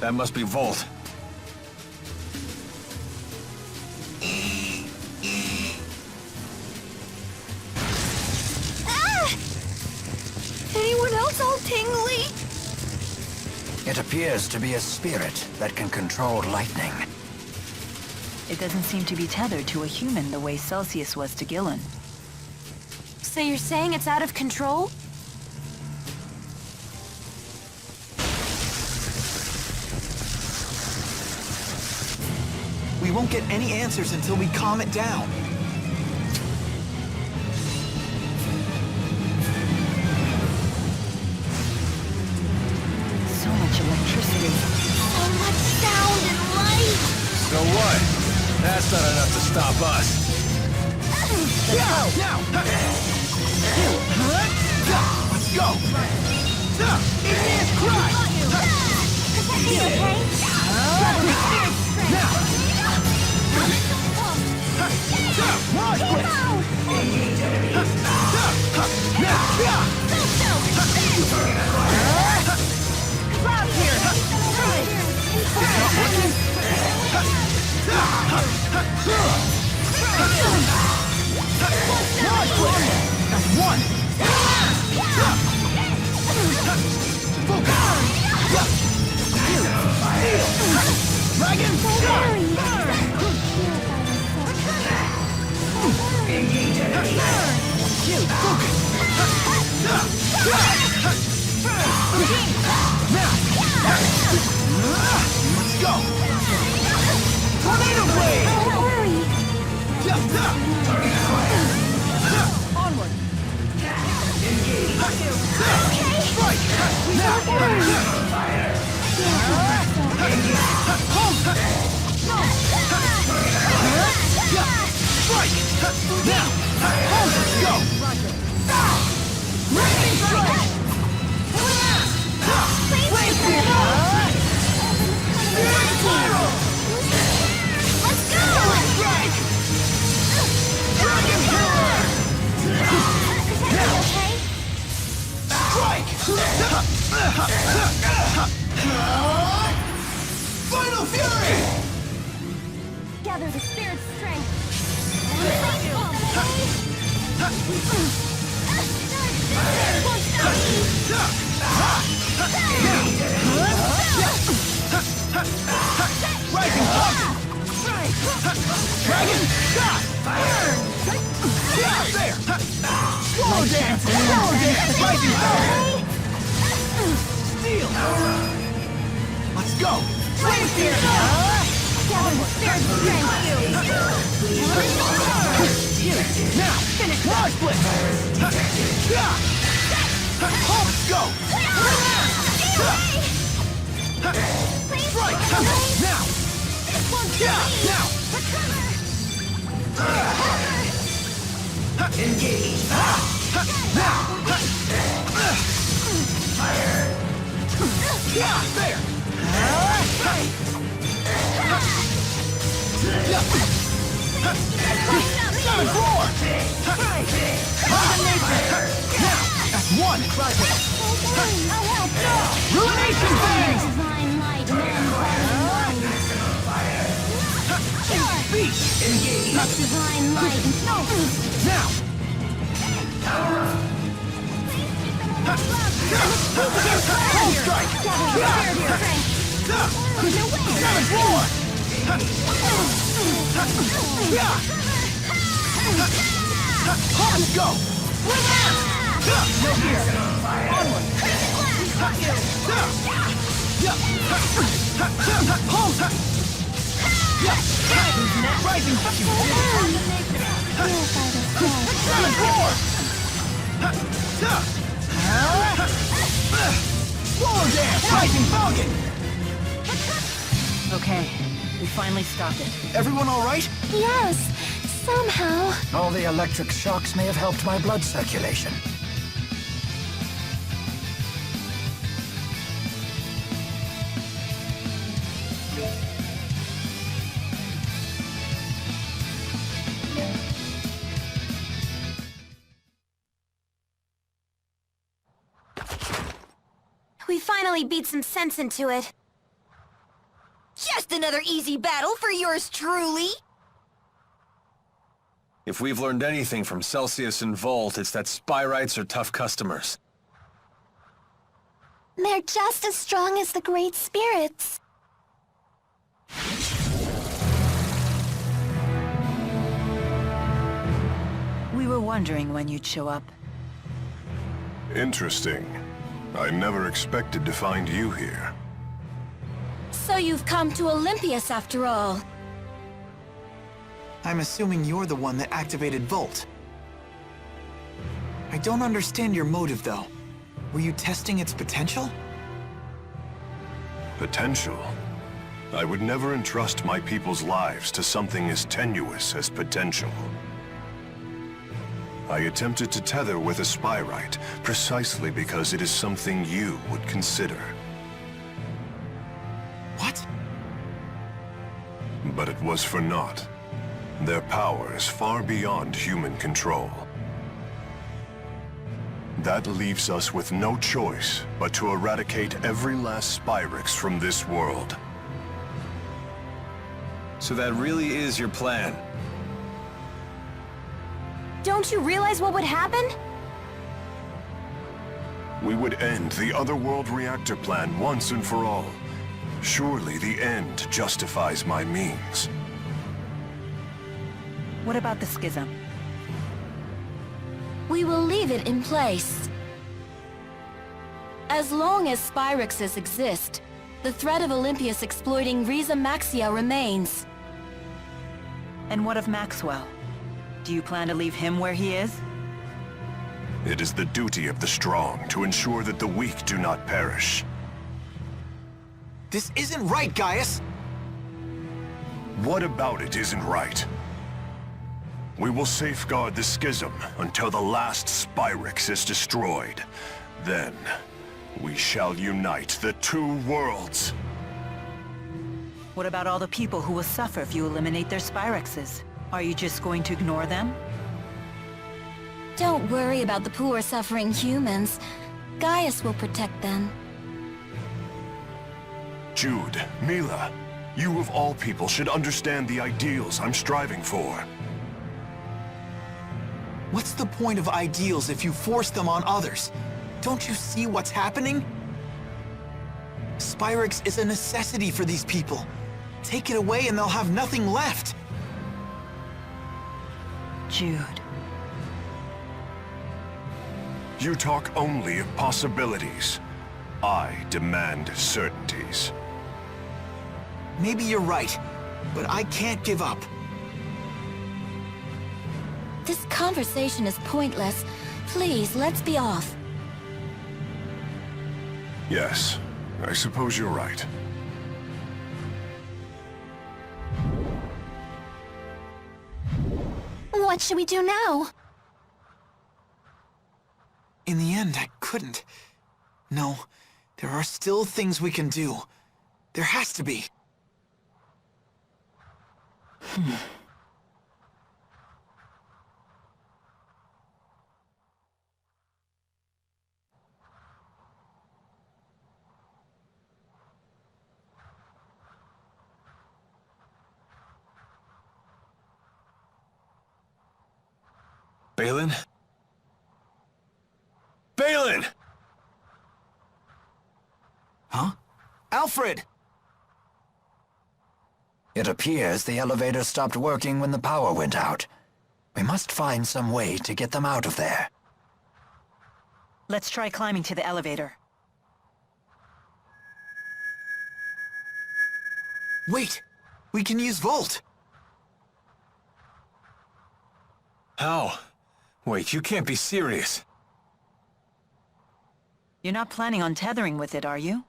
That must be Volt. Ah! Anyone else all tingly? It appears to be a spirit that can control lightning. It doesn't seem to be tethered to a human the way Celsius was to Gillen. So you're saying it's out of control? We won't get any answers until we calm it down. So much electricity. So much sound and light! So what? That's not enough to stop us. Now! Let's go! Igneous cry! Protect me, okay? Now! Mars Blitz! Cloud here! Mars Blitz! That's one! Focus! Dragon! Jude, focus! Now! Let's go! Tornado Blade! Hurry! Onward! Okay! Strike! Now! Let's go! Lightning strike! Flame spear! Spiral! Let's go! Strike! Dragon Power! Okay? Strike! Final Fury! Gather the spirit's strength. Rising Falcon! Dragon shot! Yeah, there! Slow dance! Slow dance! Rising Falcon! Steel! Let's go! Flame Spear! Gather the spirit's strength. Now! Finish Mars Blitz! Let's go! Strike! Now! Now! Engage! Now! Fire! There! Seventh floor! That's one! I'll help. Ruination Bang! Divine light, Beast! Engage! divine light. Now! Home strike! Seventh floor! Let's go! No fear! Onward! Home! Rising! Seventh floor! Slower dance! Rising Falcon! Okay, we finally stopped it. Everyone all right? Yes, somehow. All the electric shocks may have helped my blood circulation. We finally beat some sense into it. Just another easy battle for yours truly. If we've learned anything from Celsius and Volt, it's that Spyrites are tough customers. They're just as strong as the Great Spirits. We were wondering when you'd show up. Interesting. I never expected to find you here. So you've come to Olympias after all. I'm assuming you're the one that activated Volt. I don't understand your motive, though. Were you testing its potential? Potential? I would never entrust my people's lives to something as tenuous as potential. I attempted to tether with a Spyrite, precisely because it is something you would consider. What? But it was for naught. Their power is far beyond human control. That leaves us with no choice but to eradicate every last Spyrix from this world. So that really is your plan? Don't you realize what would happen? We would end the Otherworld reactor plan once and for all. Surely the end justifies my means. What about the schism? We will leave it in place. As long as Spyrixes exist, the threat of Olympias exploiting Riza Maxia remains. And what of Maxwell? Do you plan to leave him where he is? It is the duty of the strong to ensure that the weak do not perish. This isn't right, Gaius! What about it isn't right? We will safeguard the schism until the last Spyrix is destroyed. Then, we shall unite the two worlds. What about all the people who will suffer if you eliminate their Spyrixes? Are you just going to ignore them? Don't worry about the poor suffering humans. Gaius will protect them. Jude, Mila, you of all people should understand the ideals I'm striving for. What's the point of ideals if you force them on others? Don't you see what's happening? Spyrix is a necessity for these people. Take it away and they'll have nothing left. Jude. You talk only of possibilities. I demand certainties. Maybe you're right, but I can't give up. This conversation is pointless. Please, let's be off. Yes, I suppose you're right. What should we do now? In the end, I couldn't. No, there are still things we can do. There has to be. Balin? Balin! Huh? Alfred! It appears the elevator stopped working when the power went out. We must find some way to get them out of there. Let's try climbing to the elevator. Wait! We can use Volt! How? Wait, you can't be serious. You're not planning on tethering with it, are you?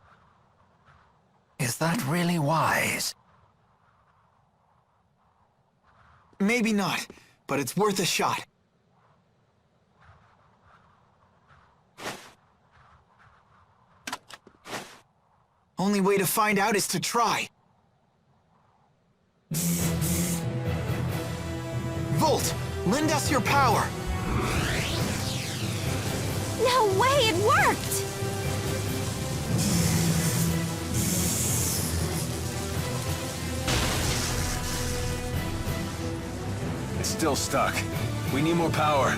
Is that really wise? Maybe not, but it's worth a shot. Only way to find out is to try. Volt, lend us your power! No way, it worked! still stuck. We need more power.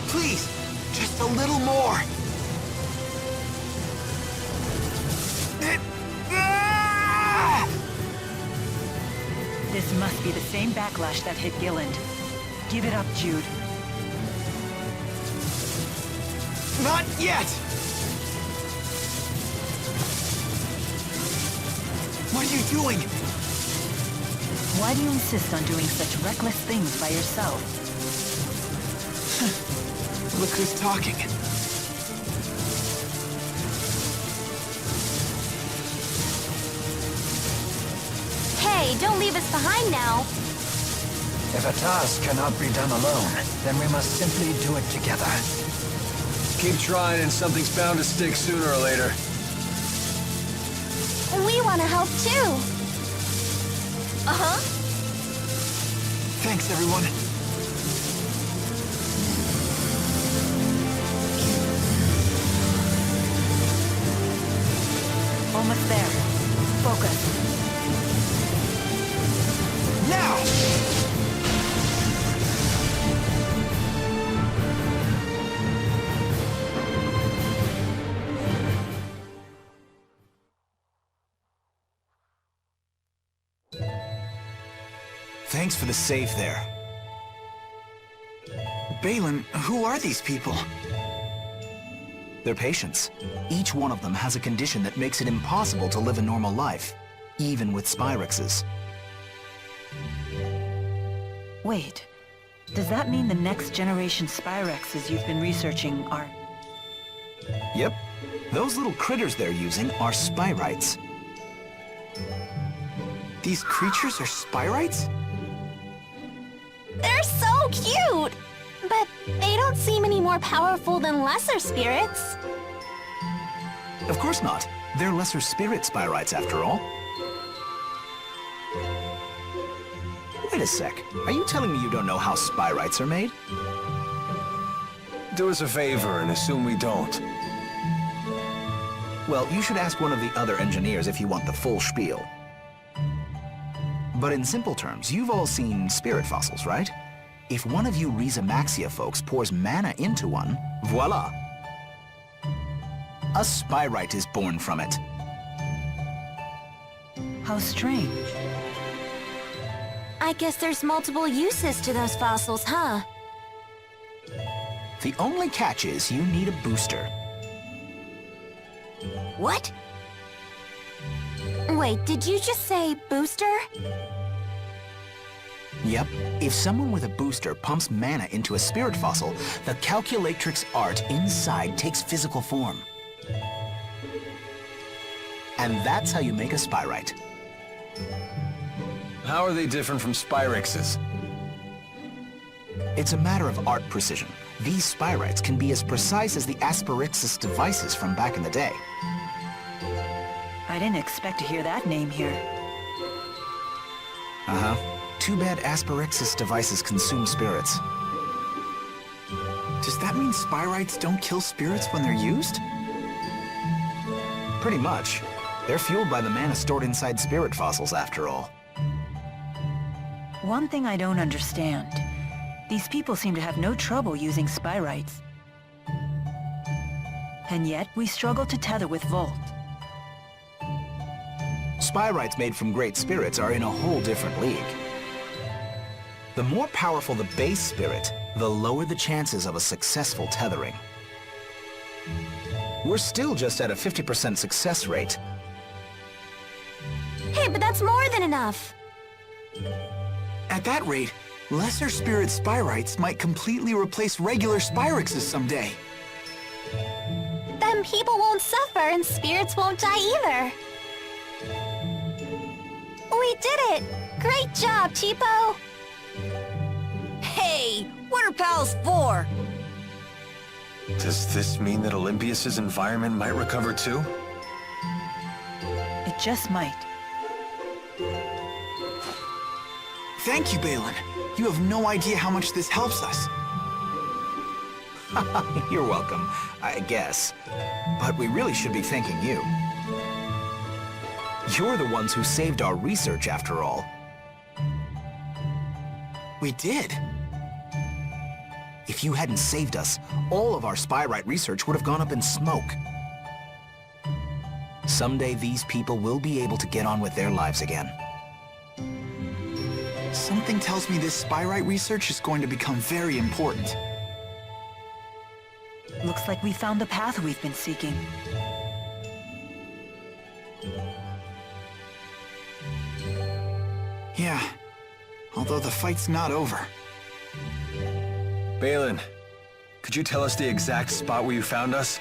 Please, just a little more. This must be the same backlash that hit Gilland. Give it up, Jude. Not yet! What are you doing? Why do you insist on doing such reckless things by yourself? Look who's talking. Hey, don't leave us behind now. If a task cannot be done alone, then we must simply do it together. Keep trying and something's bound to stick sooner or later. We want to help too. Uh-huh. Thanks, everyone. Almost there. Focus. Now! Thanks for the save there. Balin, who are these people? They're patients. Each one of them has a condition that makes it impossible to live a normal life, even with Spyrexes. Wait. Does that mean the next generation Spyrexes you've been researching are... Yep. Those little critters they're using are Spyrites. These creatures are Spyrites? They're so cute! But they don't seem any more powerful than lesser spirits. Of course not. They're lesser spirit Spyrites after all. Wait a sec. Are you telling me you don't know how Spyrites are made? Do us a favor and assume we don't. Well, you should ask one of the other engineers if you want the full spiel. But in simple terms, you've all seen spirit fossils, right? If one of you Rhizamaxia folks pours mana into one, voila! A Spyrite is born from it. How strange. I guess there's multiple uses to those fossils, huh? The only catch is you need a booster. What? Wait, did you just say booster? Yep. If someone with a booster pumps mana into a spirit fossil, the calculatrix art inside takes physical form. And that's how you make a Spyrite. How are they different from Spyrexes? It's a matter of art precision. These Spyrites can be as precise as the Asperixis devices from back in the day. I didn't expect to hear that name here. Uh-huh. Too bad Asperixis devices consume spirits. Does that mean Spyrites don't kill spirits when they're used? Pretty much. They're fueled by the mana stored inside spirit fossils, after all. One thing I don't understand. These people seem to have no trouble using Spyrites. And yet, we struggle to tether with Volt. Spyrites made from great spirits are in a whole different league. The more powerful the base spirit, the lower the chances of a successful tethering. We're still just at a 50% success rate. Hey, but that's more than enough. At that rate, lesser spirit Spyrites might completely replace regular Spyrexes someday. Then people won't suffer and spirits won't die either. We did it! Great job, Tipo! Hey, what are pals for? Does this mean that Olympias's environment might recover too? It just might. Thank you, Balin. You have no idea how much this helps us. You're welcome, I guess. But we really should be thanking you. You're the ones who saved our research, after all. We did? If you hadn't saved us, all of our Spyrite research would have gone up in smoke. Someday these people will be able to get on with their lives again. Something tells me this Spyrite research is going to become very important. Looks like we found the path we've been seeking. Yeah, although the fight's not over. Balin, could you tell us the exact spot where you found us?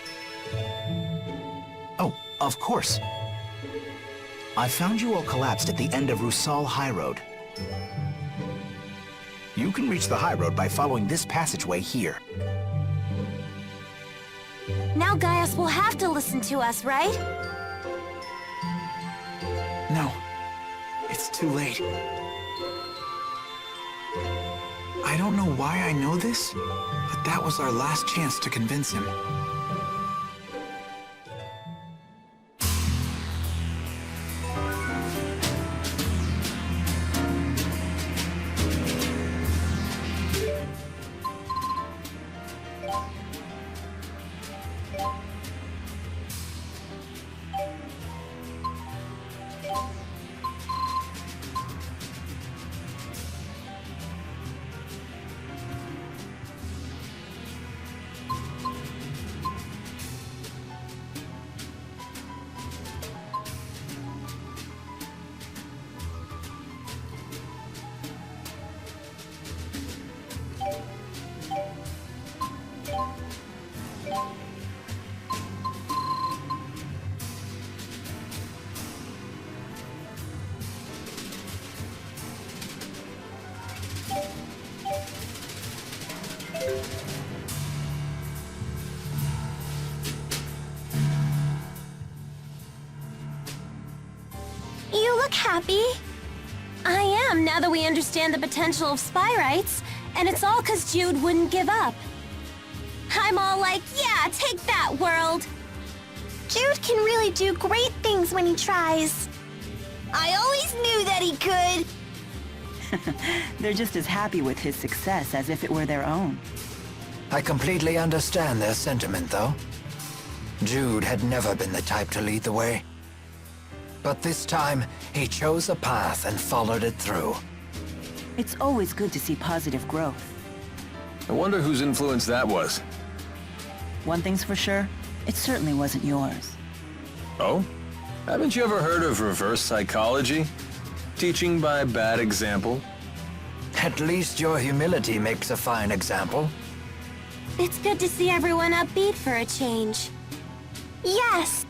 Oh, of course. I found you all collapsed at the end of Rusal High Road. You can reach the High Road by following this passageway here. Now Gaius will have to listen to us, right? No, it's too late. I don't know why I know this, but that was our last chance to convince him. You look happy. I am, now that we understand the potential of Spyrites, and it's all 'cause Jude wouldn't give up. I'm all like, yeah, take that, world! Jude can really do great things when he tries. I always knew that he could! They're just as happy with his success as if it were their own. I completely understand their sentiment, though. Jude had never been the type to lead the way. But this time, he chose a path and followed it through. It's always good to see positive growth. I wonder whose influence that was. One thing's for sure, it certainly wasn't yours. Oh? Haven't you ever heard of reverse psychology? Teaching by bad example? At least your humility makes a fine example. It's good to see everyone upbeat for a change. Yes!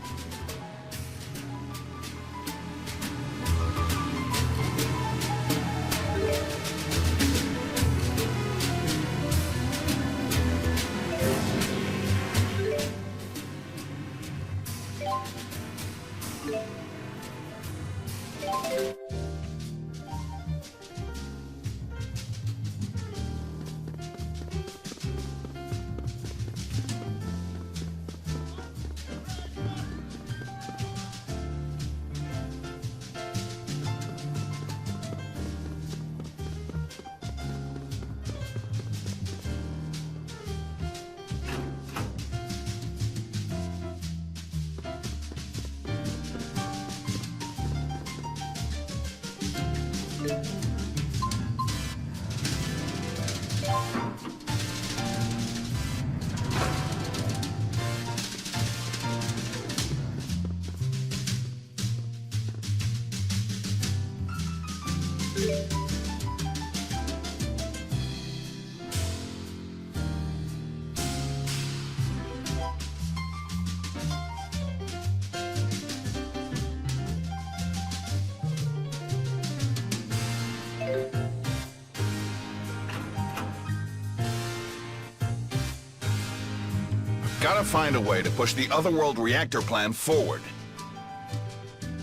Gotta find a way to push the Otherworld reactor plan forward.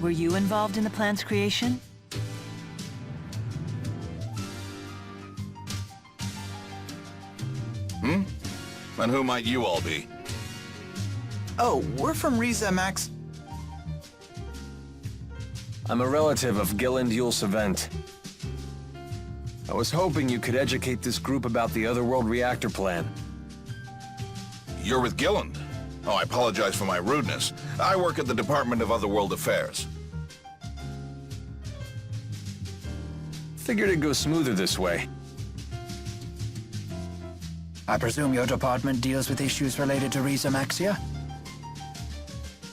Were you involved in the plan's creation? And who might you all be? Oh, we're from Riza, Max. I'm a relative of Gilland Yulsevent. I was hoping you could educate this group about the Otherworld reactor plan. You're with Gilland? Oh, I apologize for my rudeness. I work at the Department of Otherworld Affairs. Figured it'd go smoother this way. I presume your department deals with issues related to Riza Maxia?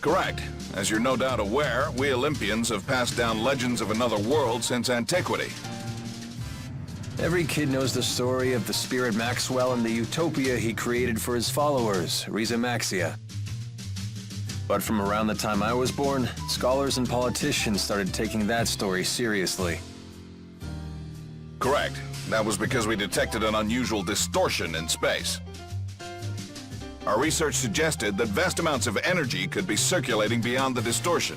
Correct. As you're no doubt aware, we Olympians have passed down legends of another world since antiquity. Every kid knows the story of the spirit Maxwell and the utopia he created for his followers, Riza Maxia. But from around the time I was born, scholars and politicians started taking that story seriously. Correct. That was because we detected an unusual distortion in space. Our research suggested that vast amounts of energy could be circulating beyond the distortion.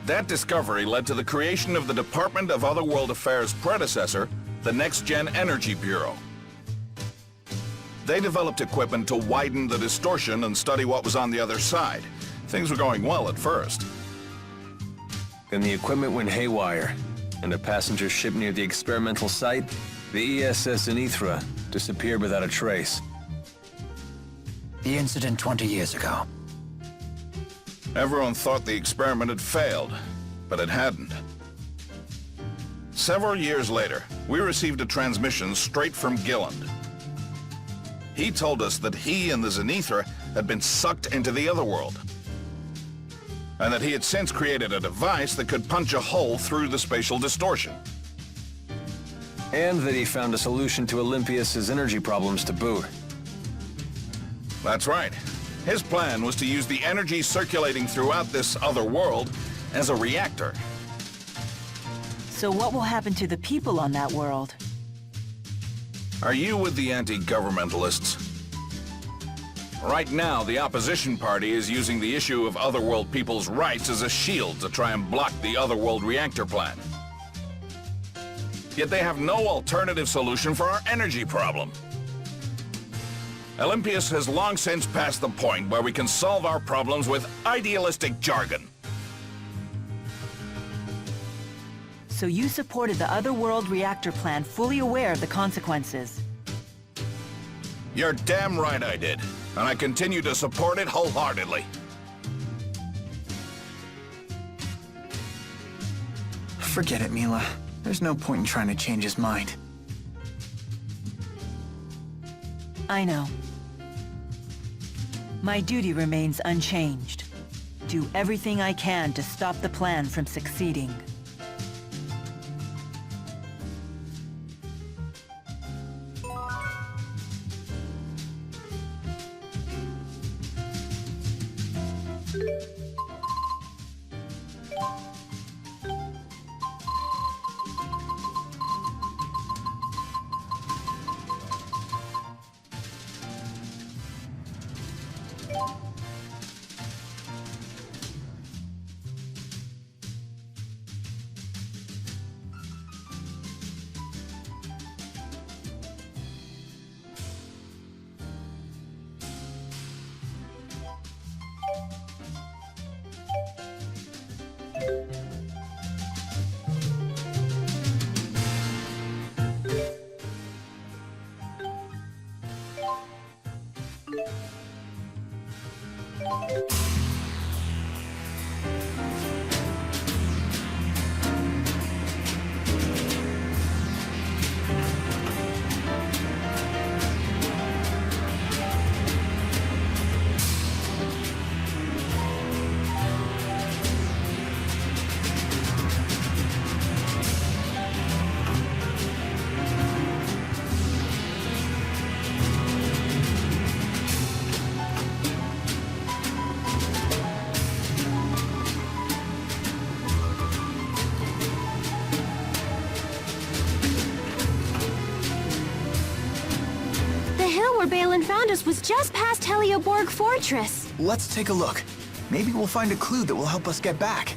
That discovery led to the creation of the Department of Otherworld Affairs' predecessor, the Next Gen Energy Bureau. They developed equipment to widen the distortion and study what was on the other side. Things were going well at first. Then the equipment went haywire, and a passenger ship near the experimental site, the ESS Zenithra, disappeared without a trace. The incident 20 years ago. Everyone thought the experiment had failed, but it hadn't. Several years later, we received a transmission straight from Gilland. He told us that he and the Zenithra had been sucked into the Otherworld, and that he had since created a device that could punch a hole through the spatial distortion. And that he found a solution to Olympias's energy problems to boot. That's right. His plan was to use the energy circulating throughout this other world as a reactor. So what will happen to the people on that world? Are you with the anti-governmentalists? Right now, the opposition party is using the issue of Otherworld people's rights as a shield to try and block the Otherworld reactor plan. Yet they have no alternative solution for our energy problem. Olympias has long since passed the point where we can solve our problems with idealistic jargon. So you supported the Otherworld reactor plan, fully aware of the consequences. You're damn right I did, and I continue to support it wholeheartedly. Forget it, Mila. There's no point in trying to change his mind. I know. My duty remains unchanged. Do everything I can to stop the plan from succeeding. Balin found us was just past Helioborg Fortress. Let's take a look. Maybe we'll find a clue that will help us get back.